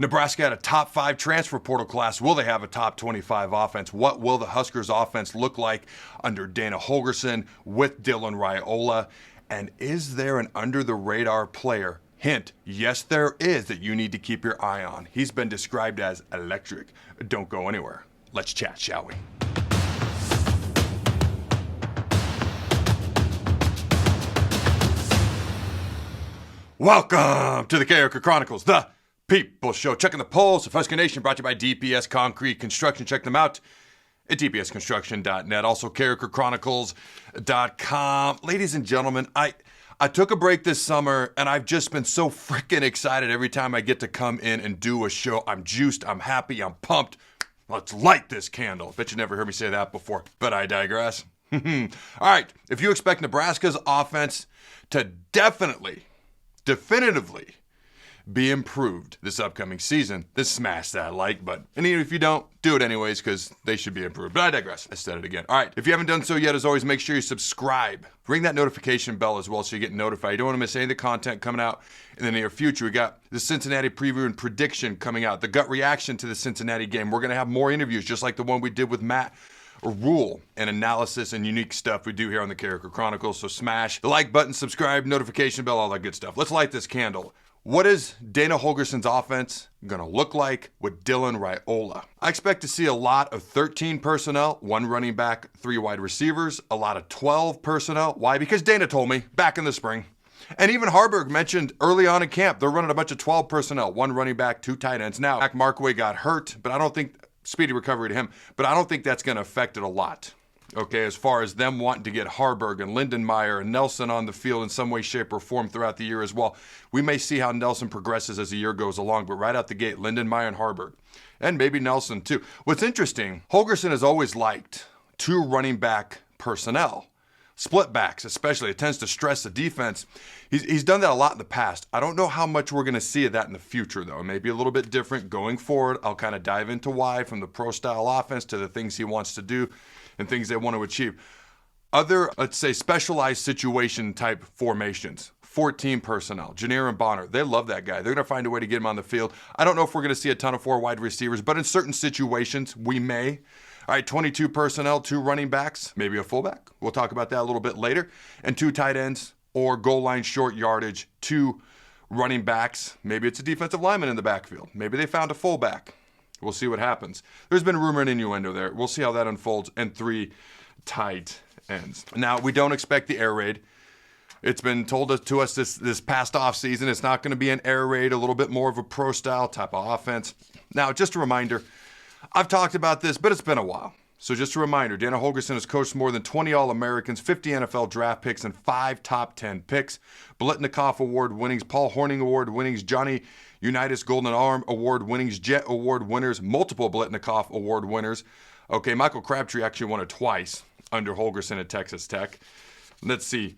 Nebraska had a top 5 transfer portal class. Will they have a top 25 offense? What will the Huskers offense look like under Dana Holgorsen with Dylan Raiola? And is there an under-the-radar player? Hint, yes there is, that you need to keep your eye on. He's been described as electric. Don't go anywhere. Let's chat, shall we? Welcome to the Carriker Chronicles, the People Show. Checking the pulse of Husker Nation, brought to you by DPS Concrete Construction. Check them out at dpsconstruction.net. Also, carrikerchronicles.com. Ladies and gentlemen, I took a break this summer, and I've just been so freaking excited every time I get to come in and do a show. I'm juiced, I'm happy, I'm pumped. Let's light this candle. Bet you never heard me say that before, but I digress. All right, if you expect Nebraska's offense to definitively be improved this upcoming season, then smash that like button. And even if you don't, do it anyways, because they should be improved. But I digress. I said it again. All right, if you haven't done so yet, as always, make sure you subscribe. Ring that notification bell as well so you get notified. You don't want to miss any of the content coming out in the near future. We got the Cincinnati preview and prediction coming out, the gut reaction to the Cincinnati game. We're going to have more interviews, just like the one we did with Matt Rule, and analysis and unique stuff we do here on the Carriker Chronicles. So smash the like button, subscribe, notification bell, all that good stuff. Let's light this candle. What is Dana Holgorsen's offense going to look like with Dylan Raiola? I expect to see a lot of 13 personnel, 1 running back, 3 wide receivers, a lot of 12 personnel. Why? Because Dana told me back in the spring. And even Haarberg mentioned early on in camp, they're running a bunch of 12 personnel, 1 running back, 2 tight ends. Now, Mac Markway got hurt, but I don't think, speedy recovery to him, but I don't think that's going to affect it a lot. Okay, as far as them wanting to get Haarberg and Lindenmeyer and Nelson on the field in some way, shape, or form throughout the year as well. We may see how Nelson progresses as the year goes along, but right out the gate, Lindenmeyer and Haarberg. And maybe Nelson too. What's interesting, Holgorsen has always liked 2 running back personnel. Split backs, especially. It tends to stress the defense. He's done that a lot in the past. I don't know how much we're going to see of that in the future, though. It may be a little bit different going forward. I'll kind of dive into why, from the pro-style offense to the things he wants to do and things they want to achieve. Other, let's say, specialized situation type formations. 14 personnel. Janier and Bonner, they love that guy. They're going to find a way to get him on the field. I don't know if we're going to see a ton of 4 wide receivers, but in certain situations, we may. All right, 22 personnel, 2 running backs, maybe a fullback. We'll talk about that a little bit later. And 2 tight ends or goal line short yardage, 2 running backs. Maybe it's a defensive lineman in the backfield. Maybe they found a fullback. We'll see what happens. There's been rumor and innuendo there. We'll see how that unfolds. And 3 tight ends. Now, we don't expect the air raid. It's been told to us this past offseason, it's not going to be an air raid, a little bit more of a pro-style type of offense. Now, just a reminder, I've talked about this, but it's been a while. So just a reminder, Dana Holgorsen has coached more than 20 All-Americans, 50 NFL draft picks, and 5 top 10 picks. Biletnikoff Award winnings, Paul Hornung Award winnings, Johnny Unitas Golden Arm Award winnings, Jet Award winners, multiple Biletnikoff Award winners. Okay, Michael Crabtree actually won it twice under Holgorsen at Texas Tech. Let's see.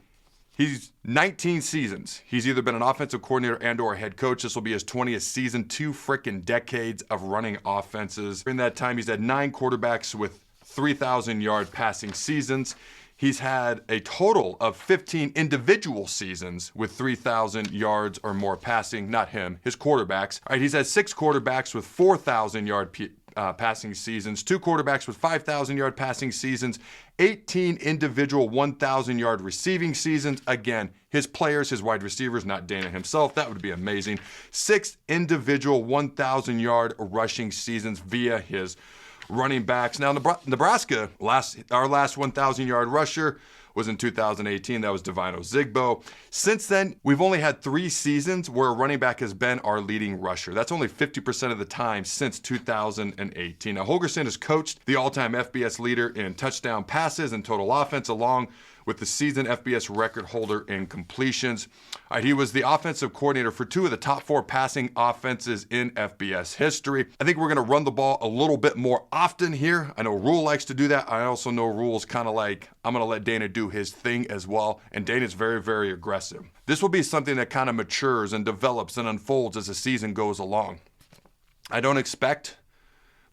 He's 19 seasons. He's either been an offensive coordinator and or a head coach. This will be his 20th season, 2 freaking decades of running offenses. In that time, he's had 9 quarterbacks with 3,000-yard passing seasons. He's had a total of 15 individual seasons with 3,000 yards or more passing. Not him, his quarterbacks. All right, he's had 6 quarterbacks with 4,000-yard passing seasons, 2 quarterbacks with 5,000-yard passing seasons, 18 individual 1,000-yard receiving seasons. Again, his players, his wide receivers, not Dana himself. That would be amazing. 6 individual 1,000-yard rushing seasons via his running backs. Now, Nebraska, our last 1,000-yard rusher was in 2018. That was Divino Zigbo. Since then, we've only had 3 seasons where a running back has been our leading rusher. That's only 50% of the time since 2018. Now, Holgorsen has coached the all-time FBS leader in touchdown passes and total offense, along with the season FBS record holder in completions. He was the offensive coordinator for 2 of the top 4 passing offenses in FBS history. I think we're going to run the ball a little bit more often here. I know Rule likes to do that. I also know Rule's kind of like, I'm going to let Dana do his thing as well. And Dana's very, very aggressive. This will be something that kind of matures and develops and unfolds as the season goes along. I don't expect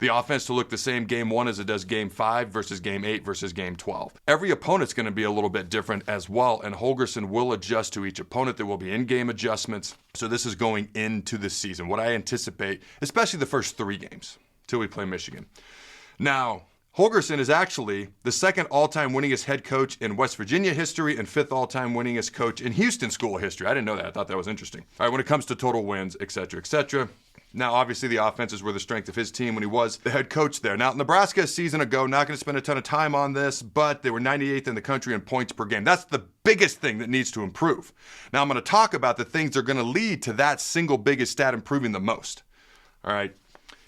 the offense to look the same game 1 as it does game 5 versus game 8 versus game 12. Every opponent's going to be a little bit different as well, and Holgorsen will adjust to each opponent. There will be in-game adjustments. So this is going into the season, what I anticipate, especially the first 3 games till we play Michigan. Now, Holgorsen is actually the 2nd all-time winningest head coach in West Virginia history and 5th all-time winningest coach in Houston school history. I didn't know that. I thought that was interesting. All right, when it comes to total wins, et cetera, et cetera. Now, obviously, the offenses were the strength of his team when he was the head coach there. Now, Nebraska a season ago, not going to spend a ton of time on this, but they were 98th in the country in points per game. That's the biggest thing that needs to improve. Now, I'm going to talk about the things that are going to lead to that single biggest stat improving the most. All right.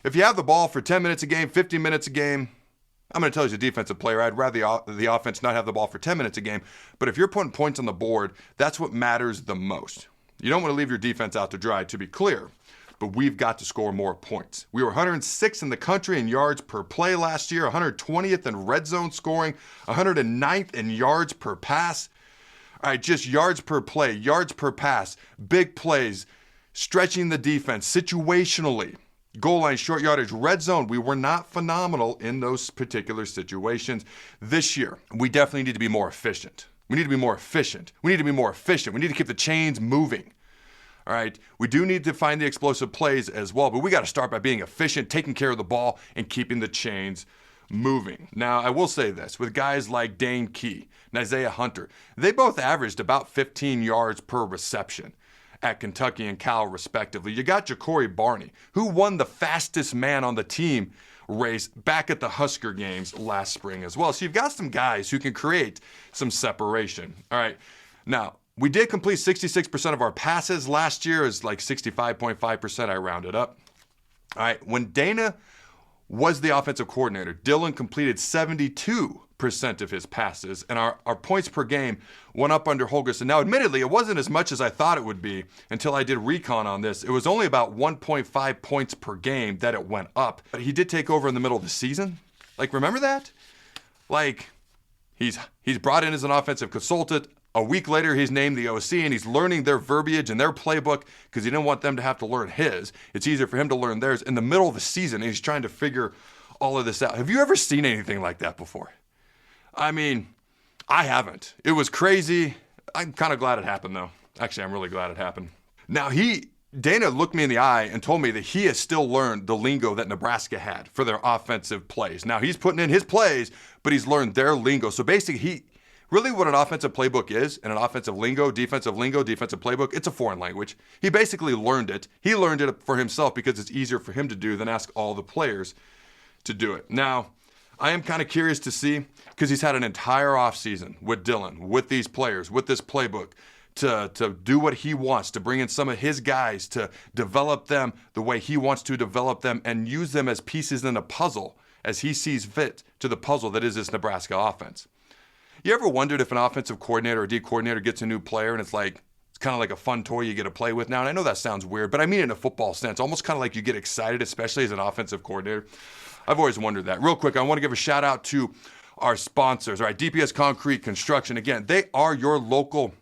If you have the ball for 10 minutes a game, 15 minutes a game, I'm going to tell you as a defensive player, I'd rather the offense not have the ball for 10 minutes a game. But if you're putting points on the board, that's what matters the most. You don't want to leave your defense out to dry, to be clear. But we've got to score more points. We were 106th in the country in yards per play last year, 120th in red zone scoring, 109th in yards per pass. All right, just yards per play, yards per pass, big plays, stretching the defense, situationally. Goal line, short yardage, red zone. We were not phenomenal in those particular situations. This year, we definitely need to be more efficient. We need to be more efficient. We need to be more efficient. We need to keep the chains moving. All right, we do need to find the explosive plays as well, but we got to start by being efficient, taking care of the ball, and keeping the chains moving. Now, I will say this, with guys like Dane Key and Isaiah Hunter, they both averaged about 15 yards per reception at Kentucky and Cal, respectively. You got Ja'Cory Barney, who won the fastest man on the team race back at the Husker games last spring as well. So you've got some guys who can create some separation. All right, now, we did complete 66% of our passes last year. Is like 65.5%. I rounded up. All right. When Dana was the offensive coordinator, Dylan completed 72% of his passes, and our points per game went up under Holgorsen. Now, admittedly, it wasn't as much as I thought it would be until I did recon on this. It was only about 1.5 points per game that it went up. But he did take over in the middle of the season. Like, remember that? Like, he's brought in as an offensive consultant. A week later, he's named the OC, and he's learning their verbiage and their playbook because he didn't want them to have to learn his. It's easier for him to learn theirs in the middle of the season, and he's trying to figure all of this out. Have you ever seen anything like that before? I mean, I haven't. It was crazy. I'm kind of glad it happened, though. Actually, I'm really glad it happened. Now, Dana looked me in the eye and told me that he has still learned the lingo that Nebraska had for their offensive plays. Now, he's putting in his plays, but he's learned their lingo. So basically, really what an offensive playbook is, and an offensive lingo, defensive playbook, it's a foreign language. He basically learned it. He learned it for himself because it's easier for him to do than ask all the players to do it. Now, I am kind of curious to see, because he's had an entire offseason with Dylan, with these players, with this playbook, to do what he wants, to bring in some of his guys, to develop them the way he wants to develop them, and use them as pieces in a puzzle as he sees fit to the puzzle that is this Nebraska offense. You ever wondered if an offensive coordinator or D coordinator gets a new player and it's kind of like a fun toy you get to play with now? And I know that sounds weird, but I mean it in a football sense, almost kind of like you get excited, especially as an offensive coordinator. I've always wondered that. Real quick, I want to give a shout out to our sponsors. All right, DPS Concrete Construction. Again, they are your local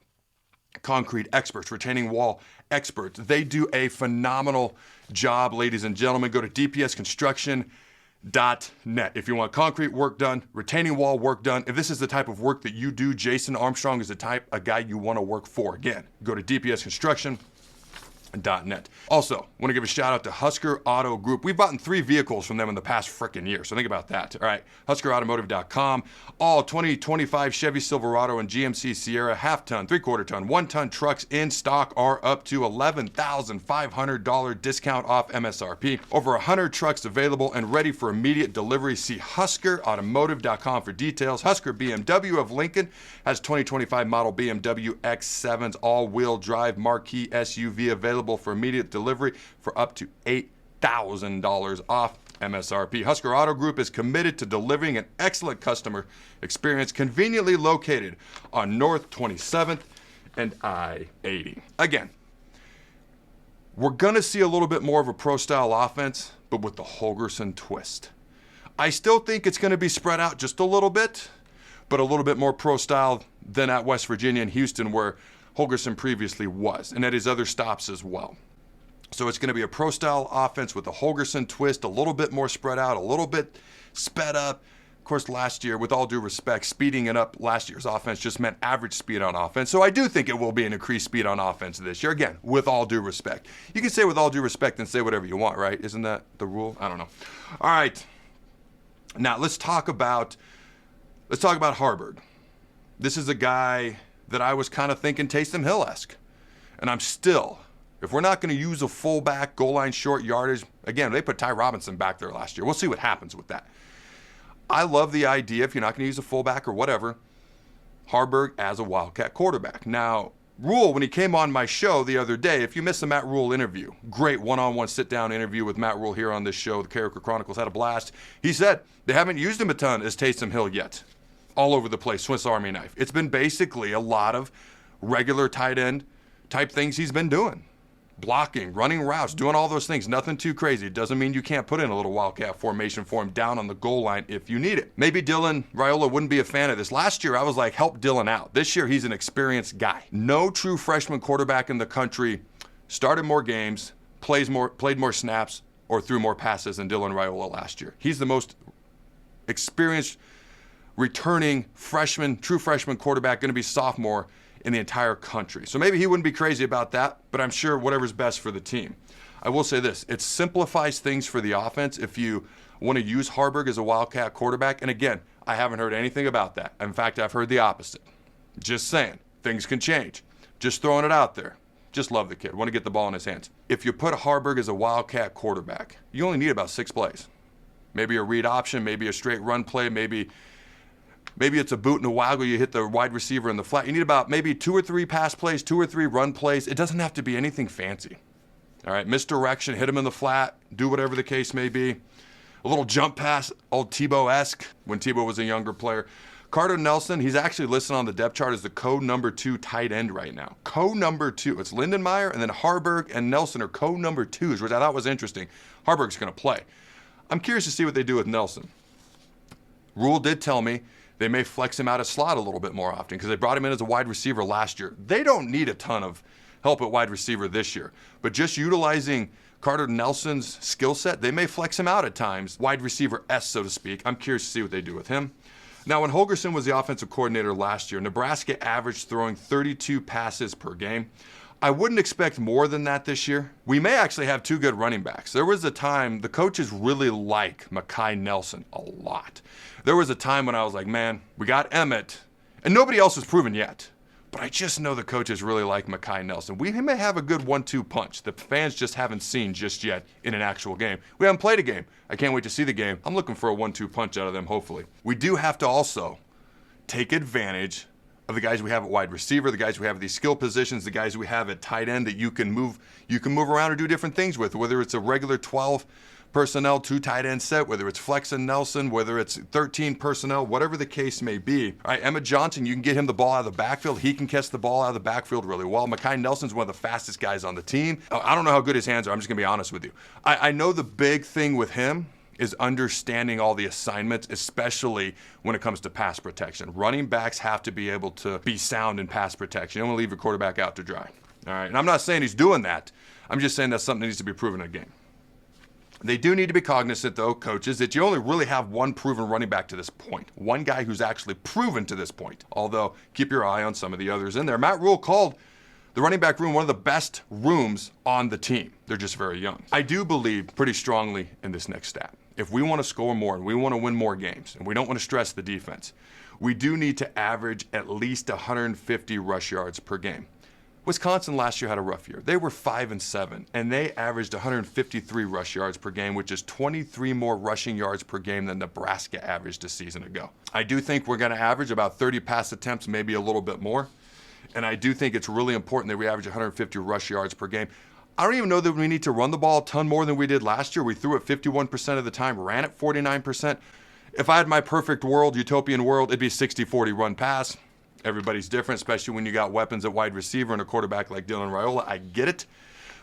concrete experts, retaining wall experts. They do a phenomenal job, ladies and gentlemen. Go to dpsconstruction.net if you want concrete work done, retaining wall work done. If this is the type of work that you do, Jason Armstrong is the type of guy you want to work for. Again, go to dpsconstruction.net. Also, want to give a shout out to Husker Auto Group. We've bought 3 vehicles from them in the past frickin' year, so think about that. All right, HuskerAutomotive.com. All 2025 Chevy Silverado and GMC Sierra half-ton, three-quarter-ton, one-ton trucks in stock are up to $11,500 discount off MSRP. Over 100 trucks available and ready for immediate delivery. See HuskerAutomotive.com for details. Husker BMW of Lincoln has 2025 model BMW X7s all-wheel drive marquee SUV available for immediate delivery for up to $8,000 off MSRP. Husker Auto Group is committed to delivering an excellent customer experience, conveniently located on North 27th and I-80. Again, we're going to see a little bit more of a pro-style offense, but with the Holgorsen twist. I still think it's going to be spread out just a little bit, but a little bit more pro-style than at West Virginia and Houston, where Holgorsen previously was, and at his other stops as well. So it's going to be a pro-style offense with a Holgorsen twist, a little bit more spread out, a little bit sped up. Of course, last year, with all due respect, speeding it up last year's offense just meant average speed on offense. So I do think it will be an increased speed on offense this year. Again, with all due respect. You can say with all due respect and say whatever you want, right? Isn't that the rule? I don't know. All right. Now let's talk about Haarberg. This is a guy that I was kind of thinking Taysom Hill-esque. And I'm still, if we're not going to use a fullback, goal line short yardage, again, they put Ty Robinson back there last year. We'll see what happens with that. I love the idea, if you're not going to use a fullback or whatever, Haarberg as a Wildcat quarterback. Now, Rule, when he came on my show the other day, if you missed the Matt Rule interview, great one-on-one sit-down interview with Matt Rule here on this show, the Carriker Chronicles, had a blast. He said they haven't used him a ton as Taysom Hill yet. All over the place, Swiss Army knife. It's been basically a lot of regular tight end type things he's been doing. Blocking, running routes, doing all those things. Nothing too crazy. It doesn't mean you can't put in a little Wildcat formation for him down on the goal line if you need it. Maybe Dylan Raiola wouldn't be a fan of this. Last year, I was like, help Dylan out. This year, he's an experienced guy. No true freshman quarterback in the country started more games, played more snaps, or threw more passes than Dylan Raiola last year. He's the most experienced returning freshman, true freshman quarterback, going to be sophomore in the entire country. So maybe he wouldn't be crazy about that, but I'm sure whatever's best for the team. I will say this, it simplifies things for the offense if you want to use Haarberg as a Wildcat quarterback. And again, I haven't heard anything about that. In fact, I've heard the opposite. Just saying, things can change. Just throwing it out there. Just love the kid, want to get the ball in his hands. If you put Haarberg as a Wildcat quarterback, you only need about 6 plays. Maybe a read option, maybe a straight run play, maybe it's a boot and a waggle, you hit the wide receiver in the flat. You need about maybe 2 or 3 pass plays, 2 or 3 run plays. It doesn't have to be anything fancy. All right, misdirection, hit him in the flat, do whatever the case may be. A little jump pass, old Tebow-esque, when Tebow was a younger player. Carter Nelson, he's actually listed on the depth chart as the co-number 2 tight end right now. Co-number 2. It's Lindenmeyer, and then Haarberg and Nelson are co-number 2s, which I thought was interesting. Haarberg's going to play. I'm curious to see what they do with Nelson. Rule did tell me they may flex him out of slot a little bit more often because they brought him in as a wide receiver last year. They don't need a ton of help at wide receiver this year, but just utilizing Carter Nelson's skill set, they may flex him out at times, wide receiver-esque, so to speak. I'm curious to see what they do with him. Now, when Holgorsen was the offensive coordinator last year, Nebraska averaged throwing 32 passes per game. I wouldn't expect more than that this year. We may actually have 2 good running backs. There was a time the coaches really like Mekhi Nelson a lot. There was a time when I was like, man, we got Emmett, and nobody else has proven yet. But I just know the coaches really like Mekhi Nelson. We may have a good 1-2 punch. The fans just haven't seen just yet in an actual game. We haven't played a game. I can't wait to see the game. I'm looking for a 1-2 punch out of them, hopefully. We do have to also take advantage of the guys we have at wide receiver, the guys we have at these skill positions, the guys we have at tight end that you can move around or do different things with, whether it's a regular 12 personnel, 2 tight end set, whether it's Flex and Nelson, whether it's 13 personnel, whatever the case may be. All right, Emmett Johnson, you can get him the ball out of the backfield. He can catch the ball out of the backfield really well. Mekhi Nelson's one of the fastest guys on the team. I don't know how good his hands are. I'm just going to be honest with you. I know the big thing with him is understanding all the assignments, especially when it comes to pass protection. Running backs have to be able to be sound in pass protection. You don't want to leave your quarterback out to dry. All right, and I'm not saying he's doing that. I'm just saying that's something that needs to be proven in a game. They do need to be cognizant, though, coaches, that you only really have one proven running back to this point. One guy who's actually proven to this point. Although, keep your eye on some of the others in there. Matt Rule called the running back room one of the best rooms on the team. They're just very young. I do believe pretty strongly in this next stat. If we want to score more and we want to win more games and we don't want to stress the defense, we do need to average at least 150 rush yards per game. Wisconsin last year had a rough year. They were 5-7, and they averaged 153 rush yards per game, which is 23 more rushing yards per game than Nebraska averaged a season ago. I do think we're going to average about 30 pass attempts, maybe a little bit more. And I do think it's really important that we average 150 rush yards per game. I don't even know that we need to run the ball a ton more than we did last year. We threw it 51% of the time, ran it 49%. If I had my perfect world, utopian world, it'd be 60-40 run pass. Everybody's different, especially when you got weapons at wide receiver and a quarterback like Dylan Raiola. I get it.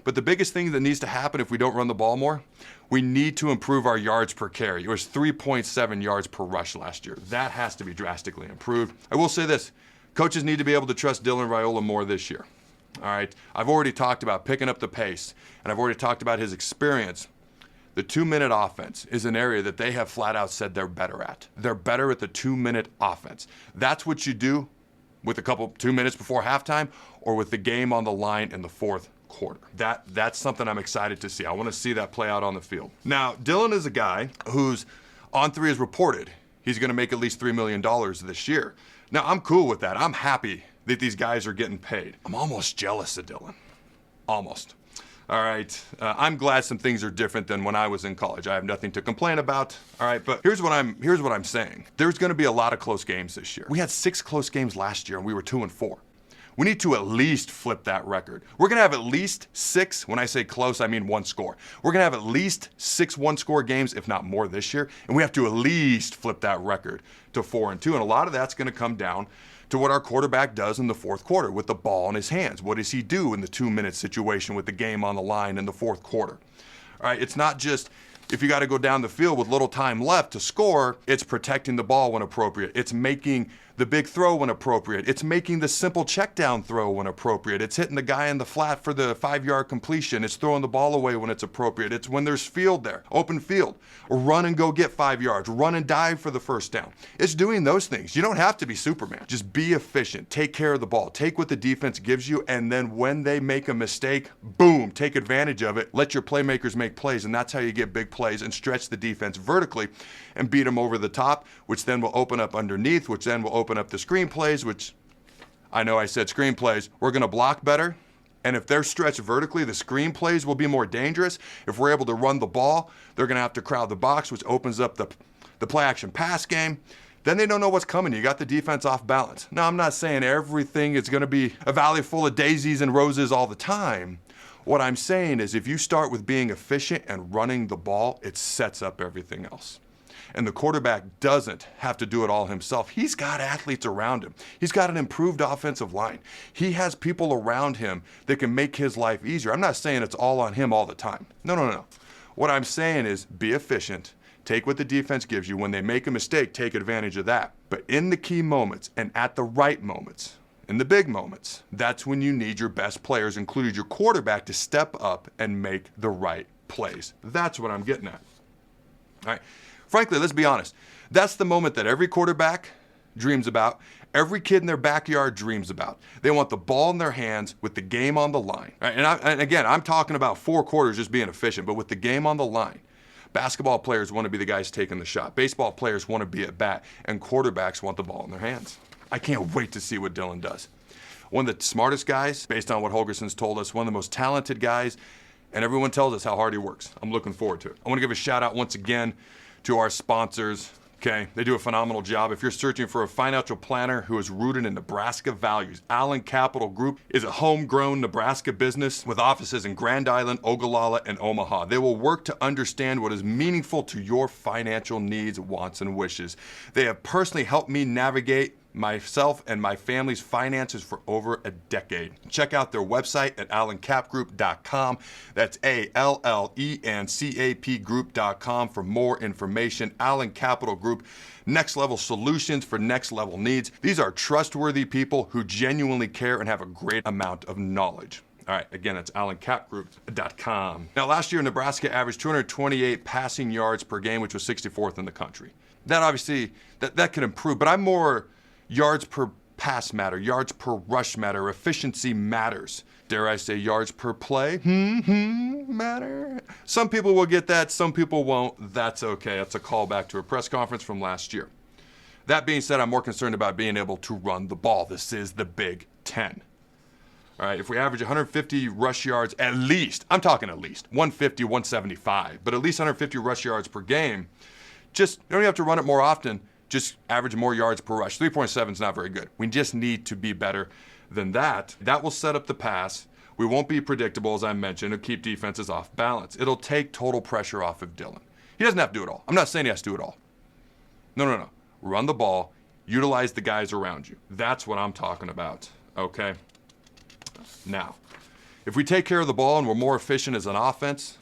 But the biggest thing that needs to happen if we don't run the ball more, we need to improve our yards per carry. It was 3.7 yards per rush last year. That has to be drastically improved. I will say this. Coaches need to be able to trust Dylan Raiola more this year. All right, I've already talked about picking up the pace, and I've already talked about his experience. The 2-minute offense is an area that they have flat out said they're better at. They're better at the 2-minute offense. That's what you do with 2 minutes before halftime or with the game on the line in the fourth quarter. That's something I'm excited to see. I want to see that play out on the field. Now, Dylan is a guy who's on 3 is reported. He's going to make at least $3 million this year. Now, I'm cool with that. I'm happy that these guys are getting paid. I'm almost jealous of Dylan. Almost. All right. I'm glad some things are different than when I was in college. I have nothing to complain about. All right, but here's what I'm saying. There's going to be a lot of close games this year. We had 6 close games last year, and we were 2-4. We need to at least flip that record. We're going to have at least 6, when I say close, I mean 1 score. We're going to have at least 6 1-score games, if not more this year, and we have to at least flip that record to 4-2, and a lot of that's going to come down to what our quarterback does in the fourth quarter with the ball in his hands. What does he do in the 2-minute situation with the game on the line in the fourth quarter? All right, it's not just if you got to go down the field with little time left to score, it's protecting the ball when appropriate. It's making the big throw when appropriate. It's making the simple check down throw when appropriate. It's hitting the guy in the flat for the 5-yard completion. It's throwing the ball away when it's appropriate. It's when there's field there, open field, or run and go get 5 yards, run and dive for the first down. It's doing those things. You don't have to be Superman. Just be efficient. Take care of the ball. Take what the defense gives you, and then when they make a mistake, boom, take advantage of it. Let your playmakers make plays, and that's how you get big plays and stretch the defense vertically and beat them over the top, which then will open up underneath, which then will open up the screen plays, which I know I said screen plays. We're going to block better. And if they're stretched vertically, the screen plays will be more dangerous. If we're able to run the ball, they're going to have to crowd the box, which opens up the play action pass game. Then they don't know what's coming. You got the defense off balance. Now, I'm not saying everything is going to be a valley full of daisies and roses all the time. What I'm saying is if you start with being efficient and running the ball, it sets up everything else. And the quarterback doesn't have to do it all himself. He's got athletes around him. He's got an improved offensive line. He has people around him that can make his life easier. I'm not saying it's all on him all the time. No. What I'm saying is be efficient. Take what the defense gives you. When they make a mistake, take advantage of that. But in the key moments and at the right moments, in the big moments, that's when you need your best players, including your quarterback, to step up and make the right plays. That's what I'm getting at. All right. Frankly, let's be honest. That's the moment that every quarterback dreams about, every kid in their backyard dreams about. They want the ball in their hands with the game on the line. Right? And again, I'm talking about 4 quarters just being efficient, but with the game on the line. Basketball players want to be the guys taking the shot. Baseball players want to be at bat, and quarterbacks want the ball in their hands. I can't wait to see what Dylan does. One of the smartest guys, based on what Holgorsen's told us, one of the most talented guys, and everyone tells us how hard he works. I'm looking forward to it. I want to give a shout out once again to our sponsors. Okay, they do a phenomenal job. If you're searching for a financial planner who is rooted in Nebraska values, Allen Capital Group is a homegrown Nebraska business with offices in Grand Island, Ogallala, and Omaha. They will work to understand what is meaningful to your financial needs, wants, and wishes. They have personally helped me navigate myself and my family's finances for over a decade. Check out their website at allencapgroup.com. That's ALLENCAP group.com for more information. Allen Capital Group, next level solutions for next level needs. These are trustworthy people who genuinely care and have a great amount of knowledge. All right, again, it's allencapgroup.com. Now, last year, Nebraska averaged 228 passing yards per game, which was 64th in the country. That obviously, that could improve, but I'm more yards per pass matter, yards per rush matter, efficiency matters. Dare I say yards per play? Matter? Some people will get that, some people won't. That's okay. That's a callback to a press conference from last year. That being said, I'm more concerned about being able to run the ball. This is the Big Ten. All right, if we average 150 rush yards at least, I'm talking at least, 150, 175, but at least 150 rush yards per game, just, you don't even have to run it more often. Just average more yards per rush. 3.7 is not very good. We just need to be better than that. That will set up the pass. We won't be predictable, as I mentioned. It'll keep defenses off balance. It'll take total pressure off of Dylan. He doesn't have to do it all. I'm not saying he has to do it all. No. Run the ball. Utilize the guys around you. That's what I'm talking about, okay? Now, if we take care of the ball and we're more efficient as an offense,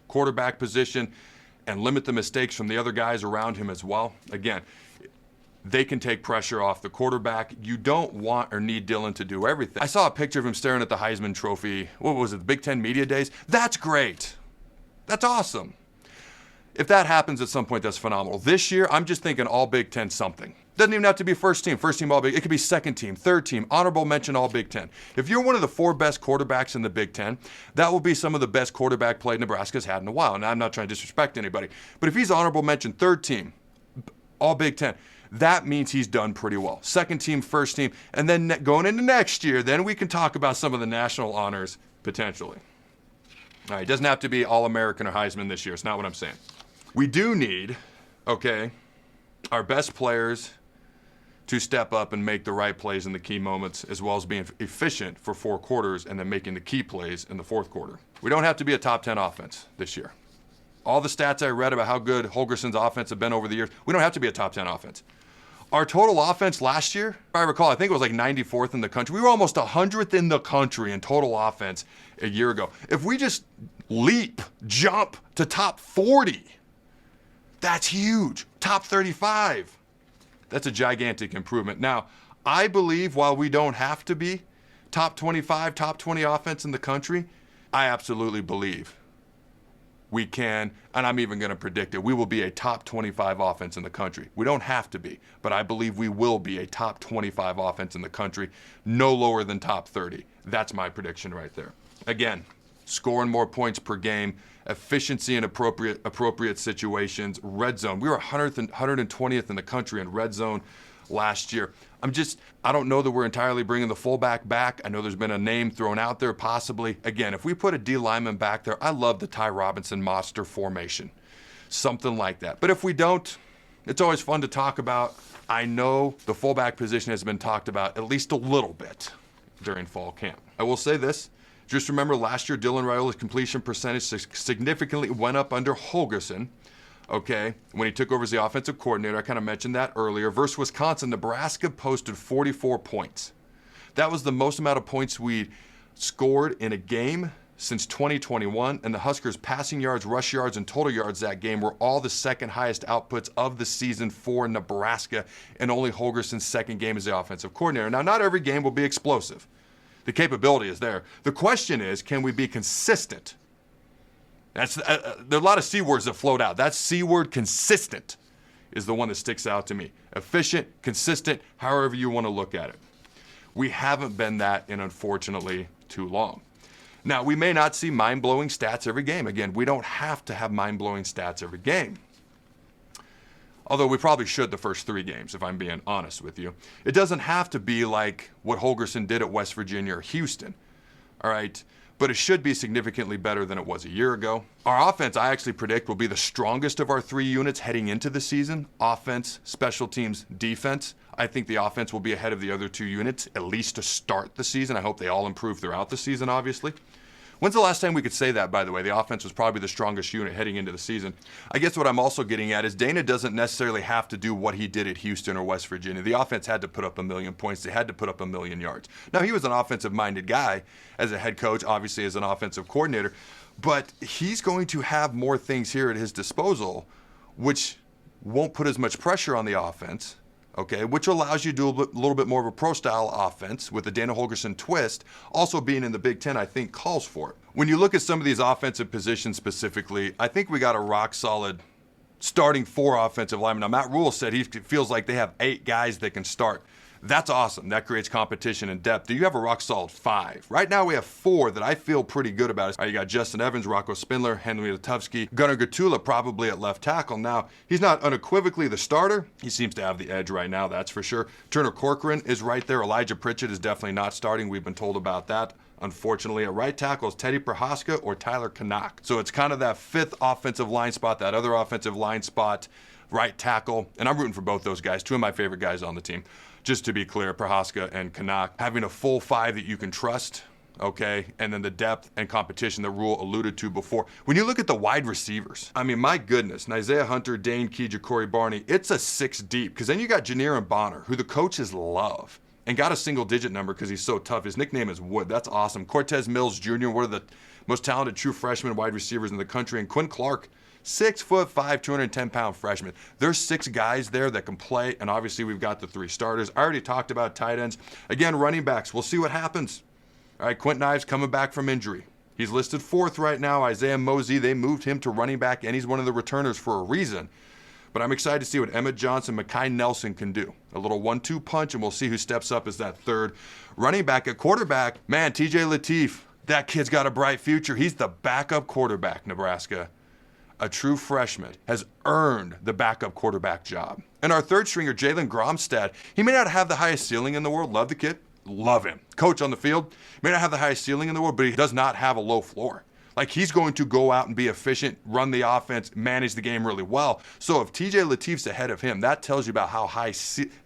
quarterback position, and limit the mistakes from the other guys around him as well, again, they can take pressure off the quarterback. You don't want or need Dillon to do everything. I saw a picture of him staring at the Heisman Trophy. What was it, the Big Ten Media Days? That's great. That's awesome. If that happens at some point, that's phenomenal. This year, I'm just thinking all Big Ten something. Doesn't even have to be first team all Big. It could be second team, third team, honorable mention all Big Ten. If you're one of the 4 best quarterbacks in the Big Ten, that will be some of the best quarterback play Nebraska's had in a while. And I'm not trying to disrespect anybody, but if he's honorable mention third team, all Big Ten, that means he's done pretty well. Second team, first team, and then going into next year, then we can talk about some of the national honors potentially. All right, it doesn't have to be All-American or Heisman this year. It's not what I'm saying. We do need, okay, our best players to step up and make the right plays in the key moments, as well as being efficient for 4 quarters and then making the key plays in the 4th quarter. We don't have to be a top 10 offense this year. All the stats I read about how good Holgorsen's offense have been over the years, we don't have to be a top 10 offense. Our total offense last year, if I recall, I think it was like 94th in the country. We were almost 100th in the country in total offense a year ago. If we just jump to top 40, that's huge. Top 35. That's a gigantic improvement. Now, I believe while we don't have to be top 25, top 20 offense in the country, I absolutely believe we can, and I'm even going to predict it, we will be a top 25 offense in the country. We don't have to be, but I believe we will be a top 25 offense in the country, no lower than top 30. That's my prediction right there. Again, scoring more points per game, efficiency in appropriate situations, red zone. We were 120th in the country in red zone last year. I don't know that we're entirely bringing the fullback back. I know there's been a name thrown out there possibly. Again, if we put a D lineman back there, I love the Ty Robinson monster formation, something like that. But if we don't, it's always fun to talk about. I know the fullback position has been talked about at least a little bit during fall camp. I will say this. Just remember last year, Dylan Raiola's completion percentage significantly went up under Holgorsen, okay, when he took over as the offensive coordinator. I kind of mentioned that earlier. Versus Wisconsin, Nebraska posted 44 points. That was the most amount of points we scored in a game since 2021, and the Huskers' passing yards, rush yards, and total yards that game were all the second highest outputs of the season for Nebraska, and only Holgorsen's second game as the offensive coordinator. Now, not every game will be explosive. The capability is there. The question is, can we be consistent? There are a lot of C words that float out. That C word, consistent, is the one that sticks out to me. Efficient, consistent, however you want to look at it. We haven't been that in, unfortunately, too long. Now, we may not see mind-blowing stats every game. Again, we don't have to have mind-blowing stats every game. Although we probably should the first 3 games, if I'm being honest with you. It doesn't have to be like what Holgorsen did at West Virginia or Houston, all right? But it should be significantly better than it was a year ago. Our offense, I actually predict, will be the strongest of our 3 units heading into the season. Offense, special teams, defense. I think the offense will be ahead of the other 2 units, at least to start the season. I hope they all improve throughout the season, obviously. When's the last time we could say that, by the way? The offense was probably the strongest unit heading into the season. I guess what I'm also getting at is Dana doesn't necessarily have to do what he did at Houston or West Virginia. The offense had to put up 1 million points. They had to put up 1 million yards. Now, he was an offensive-minded guy as a head coach, obviously as an offensive coordinator, but he's going to have more things here at his disposal, which won't put as much pressure on the offense, okay, which allows you to do a little bit more of a pro-style offense with the Dana Holgorsen twist. Also being in the Big Ten, I think, calls for it. When you look at some of these offensive positions specifically, I think we got a rock-solid starting 4 offensive linemen. Now, Matt Rule said he feels like they have 8 guys that can start. That's awesome. That creates competition and depth. Do you have a rock-solid 5? Right now, we have 4 that I feel pretty good about. You got Justin Evans, Rocco Spindler, Henry Latuvsky, Gunnar Gatula probably at left tackle. Now, he's not unequivocally the starter. He seems to have the edge right now, that's for sure. Turner Corcoran is right there. Elijah Pritchett is definitely not starting. We've been told about that. Unfortunately, at right tackle is Teddy Prohaska or Tyler Canuck. So it's kind of that 5th offensive line spot, that other offensive line spot, right tackle. And I'm rooting for both those guys, 2 of my favorite guys on the team. Just to be clear, Prohaska and Canuck, having a full 5 that you can trust, okay, and then the depth and competition that Rule alluded to before. When you look at the wide receivers, I mean, my goodness, Isaiah Hunter, Dane Key, Corey Barney, it's a 6 deep, because then you got Janier and Bonner, who the coaches love, and got a single-digit number because he's so tough. His nickname is Wood. That's awesome. Cortez Mills Jr., one of the most talented true freshman wide receivers in the country, and Quinn Clark, 6'5", 210-pound freshman. There's 6 guys there that can play, and obviously we've got the 3 starters. I already talked about tight ends. Again, running backs, we'll see what happens. All right, Quentin Ives coming back from injury. He's listed 4th right now. Isaiah Mosey, they moved him to running back, and he's one of the returners for a reason. But I'm excited to see what Emmett Johnson, Mekhi Nelson can do. A little 1-2 punch, and we'll see who steps up as that 3rd running back. At quarterback, man, TJ Lateef, that kid's got a bright future. He's the backup quarterback, Nebraska. A true freshman, has earned the backup quarterback job. And our 3rd stringer, Jalen Gromstad, he may not have the highest ceiling in the world. Love the kid. Love him. Coach on the field, may not have the highest ceiling in the world, but he does not have a low floor. Like, he's going to go out and be efficient, run the offense, manage the game really well. So if TJ Lateef's ahead of him, that tells you about how high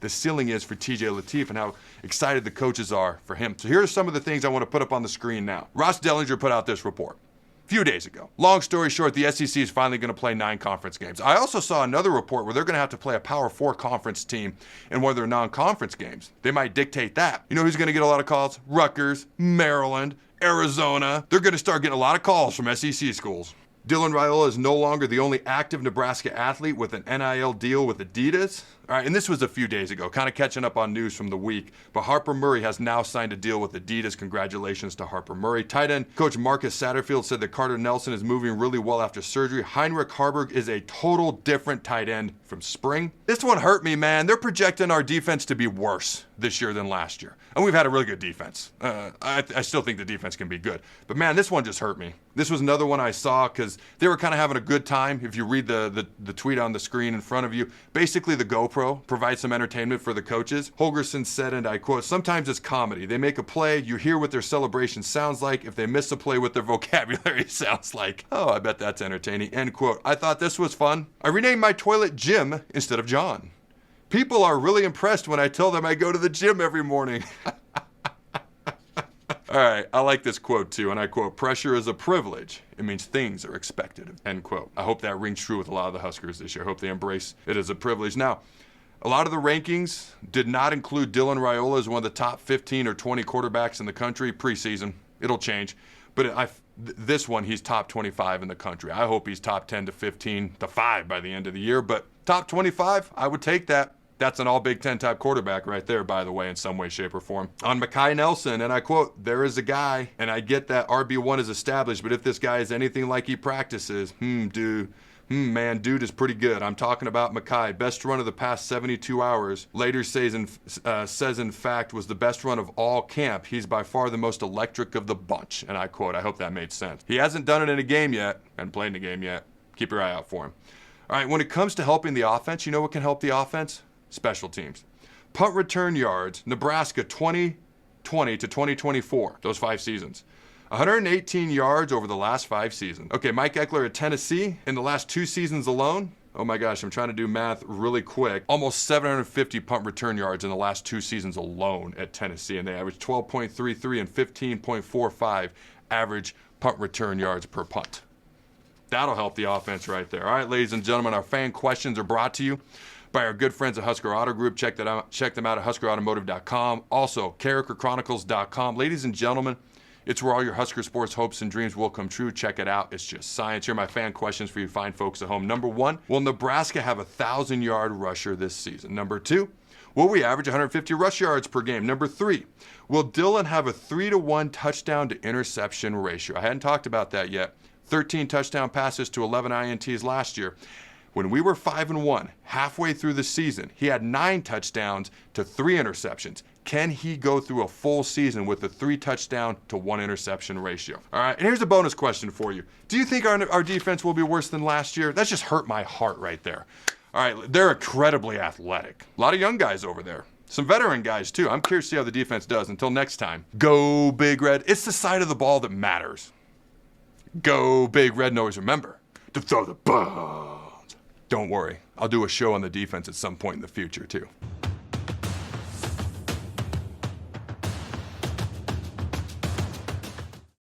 the ceiling is for TJ Lateef and how excited the coaches are for him. So here are some of the things I want to put up on the screen now. Ross Dellinger put out this report a few days ago. Long story short, the SEC is finally going to play 9 conference games. I also saw another report where they're going to have to play a Power 4 conference team in one of their non-conference games. They might dictate that. You know who's going to get a lot of calls? Rutgers, Maryland, Arizona. They're going to start getting a lot of calls from SEC schools. Dylan Raiola is no longer the only active Nebraska athlete with an NIL deal with Adidas. All right, and this was a few days ago, kind of catching up on news from the week. But Harper Murray has now signed a deal with Adidas. Congratulations to Harper Murray. Tight end coach Marcus Satterfield said that Carter Nelson is moving really well after surgery. HEINRICH HAARBERG is a total different tight end from spring. This one hurt me, man. They're projecting our defense to be worse this year than last year. And we've had a really good defense. I still think the defense can be good. But man, this one just hurt me. This was another one I saw because they were kind of having a good time. If you read the tweet on the screen in front of you, basically the GoPro provides some entertainment for the coaches. Holgorsen said, and I quote, "Sometimes it's comedy. They make a play, you hear what their celebration sounds like. If they miss a play, what their vocabulary sounds like. Oh, I bet that's entertaining." End quote. I thought this was fun. I renamed my toilet Jim instead of John. People are really impressed when I tell them I go to the gym every morning. All right, I like this quote too, and I quote, "Pressure is a privilege. It means things are expected." End quote. I hope that rings true with a lot of the Huskers this year. I hope they embrace it as a privilege. Now, a lot of the rankings did not include Dylan Raiola as one of the top 15 or 20 quarterbacks in the country preseason. It'll change. But this one, he's top 25 in the country. I hope he's top 10 to 15 to 5 by the end of the year. But top 25, I would take that. That's an all Big Ten type quarterback right there, by the way, in some way, shape, or form. On Mekhi Nelson, and I quote, "There is a guy, and I get that RB1 is established, but if this guy is anything like he practices, dude is pretty good. I'm talking about Mekhi. Best run of the past 72 hours. Later says in fact was the best run of all camp. He's by far the most electric of the bunch." And I quote, I hope that made sense. He hasn't done it in a game yet, and played in a game yet. Keep your eye out for him. All right, when it comes to helping the offense, you know what can help the offense? Special teams. Punt return yards, Nebraska 2020 to 2024, those 5 seasons. 118 yards over the last 5 seasons. Okay, Mike Eckler at Tennessee in the last 2 seasons alone. Oh my gosh, I'm trying to do math really quick. Almost 750 punt return yards in the last 2 seasons alone at Tennessee, and they averaged 12.33 and 15.45 average punt return yards per punt. That'll help the offense right there. All right, ladies and gentlemen, our fan questions are brought to you by our good friends at Husker Auto Group. Check them out at huskerautomotive.com. Also, CarrikerChronicles.com. Ladies and gentlemen, it's where all your Husker sports hopes and dreams will come true. Check it out. It's just science. Here are my fan questions for you fine folks at home. Number 1, will Nebraska have a 1,000-yard rusher this season? Number 2, will we average 150 rush yards per game? Number 3, will Dylan have a 3-to-1 touchdown to interception ratio? I hadn't talked about that yet. 13 touchdown passes to 11 INTs last year. When we were 5-1, halfway through the season, he had 9 touchdowns to 3 interceptions. Can he go through a full season with a 3 touchdown to 1 interception ratio? All right, and here's a bonus question for you. Do you think our defense will be worse than last year? That just hurt my heart right there. All right, they're incredibly athletic. A lot of young guys over there. Some veteran guys, too. I'm curious to see how the defense does. Until next time, go Big Red. It's the side of the ball that matters. Go Big Red, and always remember to throw the ball. Don't worry, I'll do a show on the defense at some point in the future, too.